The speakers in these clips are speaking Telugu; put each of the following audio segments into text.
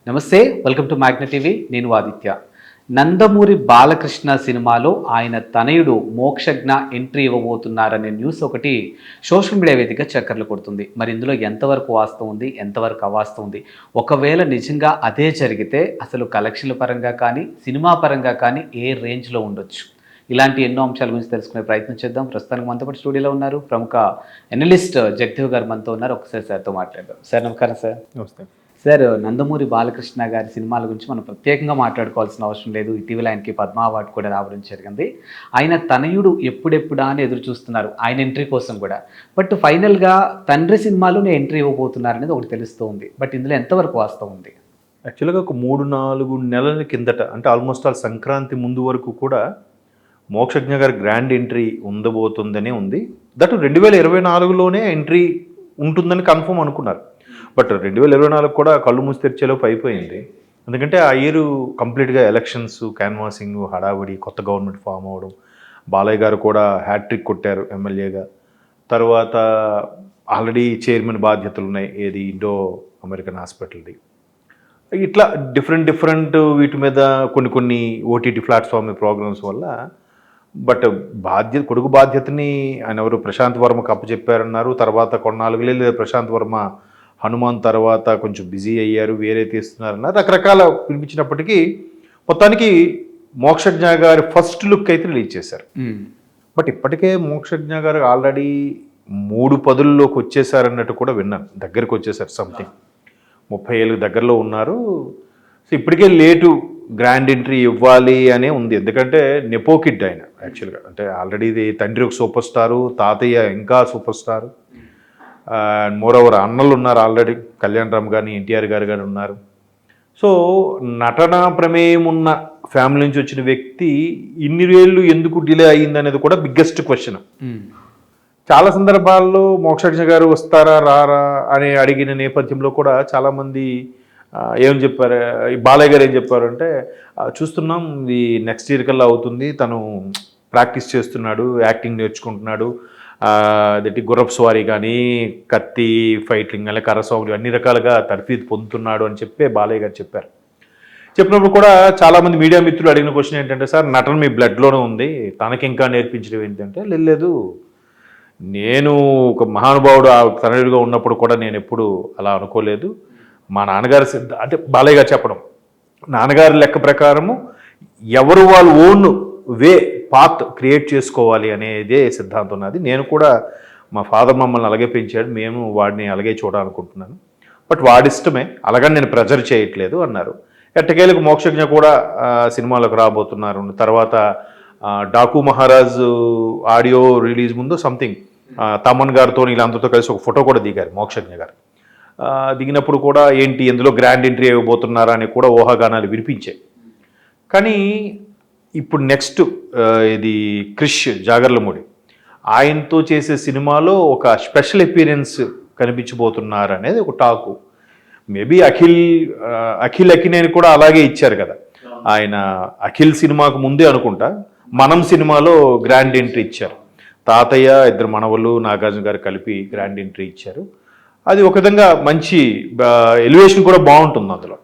నమస్తే, వెల్కమ్ టు మ్యాగ్నెట్ టీవీ. నేను ఆదిత్య. నందమూరి బాలకృష్ణ సినిమాలో ఆయన తనయుడు మోక్షజ్ఞ ఎంట్రీ ఇవ్వబోతున్నారనే న్యూస్ ఒకటి సోషల్ మీడియా వేదికగా చక్కర్లు కొడుతుంది. మరి ఇందులో ఎంతవరకు వాస్తవం ఉంది, ఎంతవరకు అవాస్తవం ఉంది? ఒకవేళ నిజంగా అదే జరిగితే అసలు కలెక్షన్ల పరంగా కానీ, సినిమా పరంగా కానీ ఏ రేంజ్లో ఉండొచ్చు? ఇలాంటి ఎన్నో అంశాల గురించి తెలుసుకునే ప్రయత్నం చేద్దాం. ప్రస్తుతానికి మనతో పాటు స్టూడియోలో ఉన్నారు ప్రముఖ ఎనలిస్ట్ జగదేవ్ గారు మనతో ఉన్నారు. ఒకసారి సార్తో మాట్లాడదాం. సార్ నమస్కారం. సార్ నమస్తే సార్, నందమూరి బాలకృష్ణ గారి సినిమాల గురించి మనం ప్రత్యేకంగా మాట్లాడుకోవాల్సిన అవసరం లేదు. ఇటీవల ఆయనకి పద్మ అవార్డు కూడా రావడం జరిగింది. ఆయన తనయుడు ఎప్పుడెప్పుడా అని ఎదురు చూస్తున్నారు ఆయన ఎంట్రీ కోసం కూడా. బట్ ఫైనల్గా తండ్రి సినిమాలోనే ఎంట్రీ ఇవ్వబోతున్నారు అనేది ఒకటి తెలుస్తూ ఉంది. బట్ ఇందులో ఎంతవరకు వాస్తవం ఉంది? యాక్చువల్గా ఒక 3-4 నెలల కిందట, అంటే ఆల్మోస్ట్ ఆల్ సంక్రాంతి ముందు వరకు కూడా మోక్షజ్ఞ గారి గ్రాండ్ ఎంట్రీ ఉండబోతుందనే ఉంది. దట్ 2024లోనే ఎంట్రీ ఉంటుందని కన్ఫర్మ్ అనుకున్నారు. బట్ 2024 కూడా కళ్ళు మూసి తెరిచేలోపు అయిపోయింది. ఎందుకంటే ఆ ఇయర్ కంప్లీట్గా ఎలక్షన్స్, క్యాన్వాసింగ్, హడావిడి, కొత్త గవర్నమెంట్ ఫామ్ అవ్వడం, బాలయ్య గారు కూడా హ్యాట్రిక్ కొట్టారు ఎమ్మెల్యేగా. తర్వాత ఆల్రెడీ చైర్మన్ బాధ్యతలు ఉన్నాయి, ఏది ఇండో అమెరికన్ హాస్పిటల్ది. ఇట్లా డిఫరెంట్ వీటి మీద కొన్ని ఓటీటీ ప్లాట్ఫామ్ ప్రోగ్రామ్స్ వల్ల. బట్ కొడుకు బాధ్యతని ఆయన ఎవరు ప్రశాంత్ వర్మకు అప్పచెప్పారన్నారు. తర్వాత కొన్నాళ్ళుగా ప్రశాంత్ వర్మ హనుమాన్ తర్వాత కొంచెం బిజీ అయ్యారు, వేరే తీస్తున్నారన్నారు, రకరకాల పిలిపించినప్పటికీ మొత్తానికి మోక్షజ్ఞ గారి ఫస్ట్ లుక్ అయితే రిలీజ్ చేశారు. బట్ ఇప్పటికే మోక్షజ్ఞ గారు ఆల్రెడీ 3 పదుల్లోకి వచ్చేసారన్నట్టు కూడా విన్నాను. దగ్గరికి వచ్చేసారు, సంథింగ్ 30 ఏళ్ళకి దగ్గరలో ఉన్నారు. సో ఇప్పటికే లేటు గ్రాండ్ ఎంట్రీ ఇవ్వాలి అనే ఉంది. ఎందుకంటే నెపో కిడ్ ఆయన యాక్చువల్గా. అంటే ఆల్రెడీ తండ్రి ఒక సూపర్ స్టారు, తాతయ్య ఇంకా super star, and more over అన్నలు ఉన్నారు ఆల్రెడీ, కళ్యాణ్ రామ్ కానీ ఎన్టీఆర్ గారు కానీ ఉన్నారు. సో నటనా ప్రమేయం ఉన్న ఫ్యామిలీ నుంచి వచ్చిన వ్యక్తి ఇన్ని వేళ్ళు ఎందుకు డిలే అయ్యింది అనేది కూడా బిగ్గెస్ట్ క్వశ్చన్. చాలా సందర్భాల్లో మోక్షజ్ఞ గారు వస్తారా రారా అని అడిగిన నేపథ్యంలో కూడా చాలామంది ఏం చెప్పారు, బాలయ్య గారు ఏం చెప్పారు అంటే, చూస్తున్నాం ఇది నెక్స్ట్ ఇయర్ కల్లా అవుతుంది, తను ప్రాక్టీస్ చేస్తున్నాడు, యాక్టింగ్ నేర్చుకుంటున్నాడు, అదేంటి గుర్రపు స్వారీ కానీ, కత్తి ఫైటింగ్ కానీ, కర్రసాగులు అన్ని రకాలుగా తర్ఫీదు పొందుతున్నాడు అని చెప్పి బాలయ్య గారు చెప్పారు. చెప్పినప్పుడు కూడా చాలామంది మీడియా మిత్రులు అడిగిన క్వశ్చన్ ఏంటంటే, సార్ నటన మీ బ్లడ్లోనే ఉంది, తనకి ఇంకా నేర్పించడం ఏంటంటే, లేదు నేను ఒక మహానుభావుడు తనయుడిగా ఉన్నప్పుడు కూడా నేను ఎప్పుడు అలా అనుకోలేదు. మా నాన్నగారు అంటే బాలయ్య గారు చెప్పడం, నాన్నగారి లెక్క ప్రకారము ఎవరు వాళ్ళు ఓన్ పాత్ క్రియేట్ చేసుకోవాలి అనేదే సిద్ధాంతం ఉన్నది. నేను కూడా మా ఫాదర్ మమ్మల్ని అలాగే పెంచాడు, మేము వాడిని అలాగే చూడాలనుకుంటున్నాను. బట్ వాడిష్టమే, అలాగని నేను ప్రెజర్ చేయట్లేదు అన్నారు. ఎట్టకేలకు మోక్షజ్ఞ కూడా సినిమాలకు రాబోతున్నారు. తర్వాత డాకు మహారాజ్ ఆడియో రిలీజ్ ముందు సంథింగ్ తమన్ గారితో వీళ్ళందరితో కలిసి ఒక ఫోటో కూడా దిగారు మోక్షజ్ఞ గారు. దిగినప్పుడు కూడా ఏంటి ఎందులో గ్రాండ్ ఎంట్రీ ఇవ్వబోతున్నారా అని కూడా ఊహాగానాలు వినిపించాయి. కానీ ఇప్పుడు నెక్స్ట్ ఇది క్రిష్ జాగర్లమూడి ఆయనతో చేసే సినిమాలో ఒక స్పెషల్ అపీరెన్స్ కనిపించబోతున్నారు అనేది ఒక టాకు. మేబీ అఖిల్ అకినేని కూడా అలాగే ఇచ్చారు కదా, ఆయన అఖిల్ సినిమాకు ముందే అనుకుంటా మనం సినిమాలో గ్రాండ్ ఎంట్రీ ఇచ్చారు. తాతయ్య, 2 మనవలు, నాగార్జున గారు కలిపి గ్రాండ్ ఎంట్రీ ఇచ్చారు. అది ఒక విధంగా మంచి ఎలివేషన్ కూడా బాగుంటుంది. అందులో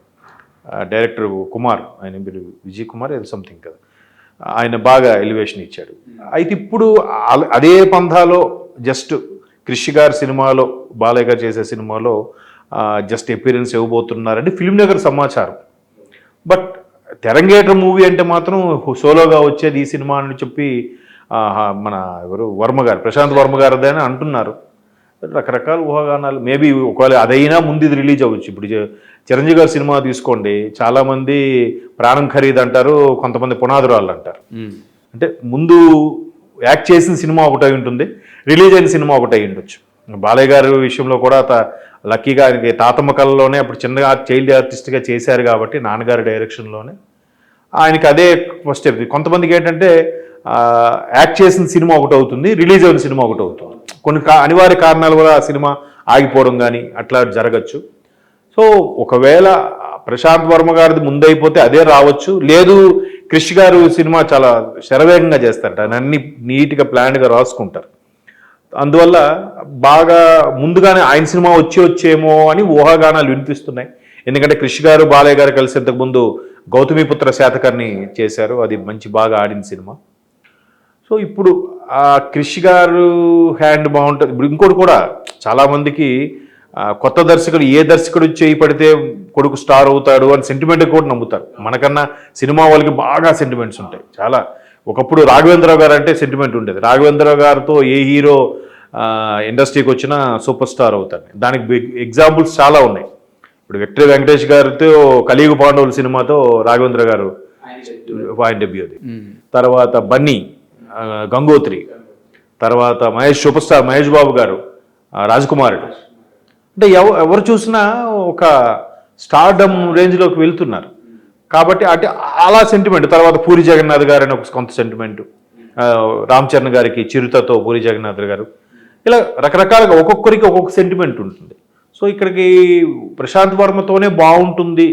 డైరెక్టర్ కుమార్, ఆయన పేరు విజయ్ కుమార్ ఏదో సంథింగ్ కదా, ఆయన బాగా ఎలివేషన్ ఇచ్చాడు. అయితే ఇప్పుడు అదే పంథాలో జస్ట్ క్రిష్ గారి సినిమాలో, బాలయ్య గారు చేసే సినిమాలో జస్ట్ అపీరెన్స్ ఇవ్వబోతున్నారని ఫిల్మ్ నగర్ సమాచారం. బట్ తెరంగేటర్ మూవీ అంటే మాత్రం సోలోగా వచ్చేది ఈ సినిమా అని చెప్పి మన ఎవరు వర్మ గారు, ప్రశాంత్ వర్మ గారిదే అని అంటున్నారు. రకరకాల ఊహాగానాలు. మేబీ ఒకవేళ అదైనా ముందు ఇది రిలీజ్ అవ్వచ్చు. ఇప్పుడు చిరంజీవి గారి సినిమా తీసుకోండి, చాలామంది ప్రాణం ఖరీదు అంటారు, కొంతమంది పునాదురాళ్ళు అంటారు. అంటే ముందు యాక్ట్ చేసిన సినిమా ఒకటై ఉంటుంది, రిలీజ్ అయిన సినిమా ఒకటై ఉండొచ్చు. బాలయ్య గారి విషయంలో కూడా లక్కీగా ఆయనకి తాతమ్మ కళలోనే అప్పుడు చిన్నగా చైల్డ్ ఆర్టిస్ట్గా చేశారు కాబట్టి నాన్నగారి డైరెక్షన్లోనే ఆయనకి అదే ఫస్ట్ స్టెప్. కొంతమందికి ఏంటంటే యాక్ట్ చేసిన సినిమా ఒకటి అవుతుంది, రిలీజ్ అయిన సినిమా ఒకటి అవుతుంది. కొన్ని అనివార్య కారణాల వల్ల ఆ సినిమా ఆగిపోవడం కానీ అట్లా జరగచ్చు. సో ఒకవేళ ప్రశాంత్ వర్మ గారిది ముందైపోతే అదే రావచ్చు. లేదు క్రిష్ గారు సినిమా చాలా శరవేగంగా చేస్తారట, అన్ని నీట్గా ప్లాన్డ్గా రాసుకుంటారు. అందువల్ల బాగా ముందుగానే ఆయన సినిమా వచ్చేమో అని ఊహాగానాలు వినిపిస్తున్నాయి. ఎందుకంటే క్రిష్ గారు బాలయ్య గారు కలిసి ఇంతకుముందు గౌతమిపుత్ర శాతకర్ణి చేశారు, అది మంచి బాగా ఆడిన సినిమా. సో ఇప్పుడు ఆ క్రిష్ గారు హ్యాండ్ బాగుంటుంది. ఇప్పుడు ఇంకోటి కూడా చాలామందికి కొత్త దర్శకుడు ఏ దర్శకుడు చేయి పడితే కొడుకు స్టార్ అవుతాడు అని సెంటిమెంట్ కూడా నమ్ముతారు. మనకన్నా సినిమా వాళ్ళకి బాగా సెంటిమెంట్స్ ఉంటాయి చాలా. ఒకప్పుడు రాఘవేంద్రరావు గారు అంటే సెంటిమెంట్ ఉండేది. రాఘవేంద్రరావు గారితో ఏ హీరో ఇండస్ట్రీకి వచ్చినా సూపర్ స్టార్ అవుతాడు. దానికి ఎగ్జాంపుల్స్ చాలా ఉన్నాయి. ఇప్పుడు విక్టరీ వెంకటేష్ గారితో కలియుగ పాండవుల సినిమాతో రాఘవేంద్ర గారు ఆయన డెబ్యూ అది. తర్వాత బన్నీ, గంగోత్రి, తర్వాత సూపర్ స్టార్ మహేష్ బాబు గారు రాజకుమారుడు. అంటే ఎవరు చూసినా ఒక స్టార్డమ్ రేంజ్లోకి వెళ్తున్నారు కాబట్టి అంటే అలా సెంటిమెంట్. తర్వాత పూరి జగన్నాథ్ గారు అని ఒక కొంత సెంటిమెంటు, రామ్ చరణ్ గారికి చిరుతతో పూరి జగన్నాథ్ గారు, ఇలా రకరకాలుగా ఒక్కొక్కరికి ఒక్కొక్క సెంటిమెంట్ ఉంటుంది. సో ఇక్కడికి ప్రశాంత్ వర్మతోనే బాగుంటుంది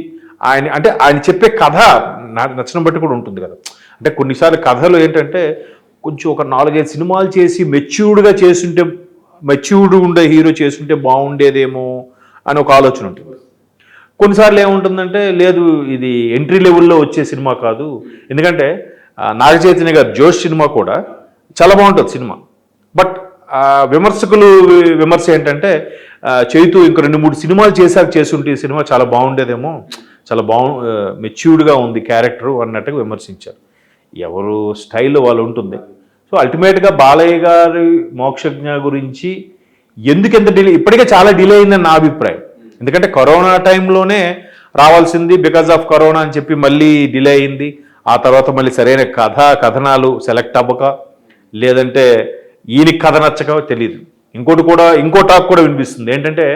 ఆయన అంటే ఆయన చెప్పే కథ నాకు నచ్చిన బట్టి కూడా ఉంటుంది కదా. అంటే కొన్నిసార్లు కథలు ఏంటంటే కొంచెం ఒక 4-5 సినిమాలు చేసి మెచ్యూర్డ్ ఉండే హీరో చేస్తుంటే బాగుండేదేమో అని ఒక ఆలోచన ఉంటుంది. కొన్నిసార్లు ఏముంటుందంటే లేదు ఇది ఎంట్రీ లెవెల్లో వచ్చే సినిమా కాదు. ఎందుకంటే నాగ చైతన్య గారు జోష్ సినిమా కూడా చాలా బాగుంటుంది సినిమా. బట్ విమర్శకులు విమర్శ ఏంటంటే చైతు ఇంకో 2-3 సినిమాలు చేస్తుంటే ఈ సినిమా చాలా బాగుండేదేమో, చాలా మెచ్యూర్డ్గా ఉంది క్యారెక్టరు అన్నట్టుగా విమర్శించారు. ఎవరు స్టైల్లో వాళ్ళు ఉంటుంది. సో అల్టిమేట్గా బాలయ్య గారి మోక్షజ్ఞ గురించి ఎందుకెంత డిలే, ఇప్పటికే చాలా డిలే అయిందని నా అభిప్రాయం. ఎందుకంటే కరోనా టైంలోనే రావాల్సింది, బికాజ్ ఆఫ్ కరోనా అని చెప్పి మళ్ళీ డిలే అయింది. ఆ తర్వాత మళ్ళీ సరైన కథనాలు సెలెక్ట్ అవ్వక, లేదంటే ఈయనకి కథ నచ్చక తెలియదు. ఇంకో టాక్ కూడా వినిపిస్తుంది ఏంటంటే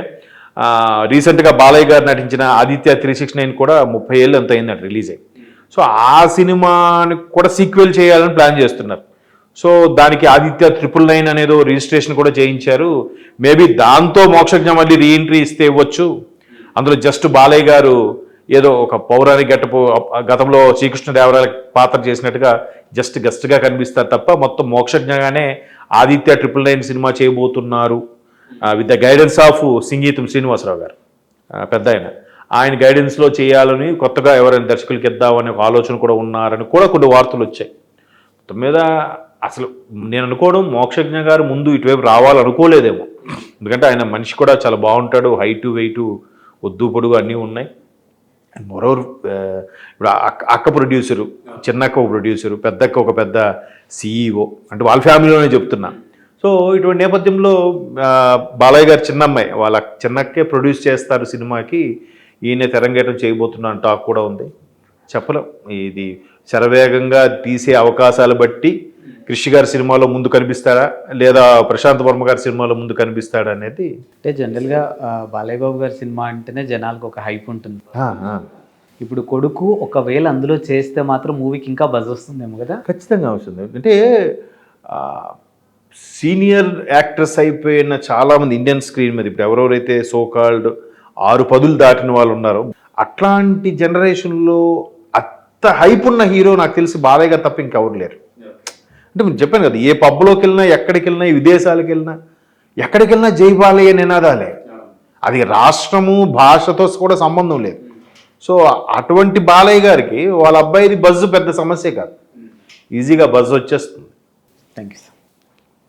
రీసెంట్గా బాలయ్య గారు నటించిన ఆదిత్య 369 కూడా 30 ఏళ్ళు ఎంత అయిందంట రిలీజ్ అయ్యి. సో ఆ సినిమాని కూడా సీక్వెల్ చేయాలని ప్లాన్ చేస్తున్నారు. సో దానికి ఆదిత్య 999 అనేదో రిజిస్ట్రేషన్ కూడా చేయించారు. మేబీ దాంతో మోక్షజ్ఞ మళ్ళీ రీఎంట్రీ ఇస్తే ఇవ్వచ్చు. అందులో జస్ట్ బాలయ్య గారు ఏదో ఒక పౌరాణిక గతంలో శ్రీకృష్ణదేవరాయల పాత్ర చేసినట్టుగా జస్ట్ గెస్ట్గా కనిపిస్తారు తప్ప మొత్తం మోక్షజ్ఞగానే ఆదిత్య 999 సినిమా చేయబోతున్నారు. With the guidance of Singeetam Srinivasa Rao garu, పెద్ద ఆయన గైడెన్స్లో చేయాలని కొత్తగా ఎవరైనా దర్శకులకి ఇద్దామనే ఒక ఆలోచన కూడా ఉన్నారని కూడా కొన్ని వార్తలు వచ్చాయి. మొత్తం మీద అసలు నేను అనుకోవడం మోక్షజ్ఞ గారు ముందు ఇటువైపు రావాలనుకోలేదేమో. ఎందుకంటే ఆయన మనిషి కూడా చాలా బాగుంటాడు, హైటు వెయిటు ఒద్దు పొడుగు అన్నీ ఉన్నాయి. అండ్ మోరోవర్ ఇప్పుడు అక్క ప్రొడ్యూసరు, చిన్నక్క ఒక ప్రొడ్యూసరు, పెద్దక్క ఒక పెద్ద CEO, అంటే వాళ్ళ ఫ్యామిలీలోనే చెప్తున్నా. సో ఇటువంటి నేపథ్యంలో బాలయ్య గారు చిన్నమ్మాయి వాళ్ళ చిన్నక్కే ప్రొడ్యూస్ చేస్తారు సినిమాకి, ఈయన తెరంగేటం చేయబోతున్నా టాక్ కూడా ఉంది. చెప్పలేం ఇది శరవేగంగా తీసే అవకాశాలు బట్టి క్రిష్ గారి సినిమాలో ముందు కనిపిస్తాడా లేదా ప్రశాంత్ వర్మ గారి సినిమాలో ముందు కనిపిస్తాడా అనేది. అంటే జనరల్గా బాలయ్య బాబు గారి సినిమా అంటేనే జనాలకు ఒక హైప్ ఉంటుంది. ఇప్పుడు కొడుకు ఒకవేళ అందులో చేస్తే మాత్రం మూవీకి ఇంకా బజ్ వస్తుందేమో కదా. ఖచ్చితంగా వస్తుంది. అంటే సీనియర్ యాక్టర్స్ అయిపోయిన చాలామంది ఇండియన్ స్క్రీన్ మీద ఇప్పుడు ఎవరెవరైతే సోకాల్డ్ 6 పదులు దాటిన వాళ్ళు ఉన్నారో అట్లాంటి జనరేషన్లో అంత హైప్ ఉన్న హీరో నాకు తెలిసి బాలయ్య గారు తప్ప ఇంకెవరు లేరు. అంటే మీరు చెప్పాను కదా, ఏ పబ్లోకి వెళ్ళినా ఎక్కడికి వెళ్ళినా విదేశాలకు వెళ్ళినా ఎక్కడికి వెళ్ళినా జై బాలయ్య నినాదాలే. అది రాష్ట్రము భాషతో కూడా సంబంధం లేదు. సో అటువంటి బాలయ్య గారికి వాళ్ళ అబ్బాయిది బజ్ పెద్ద సమస్య కాదు, ఈజీగా బజ్ వచ్చేస్తుంది. Thank you sir.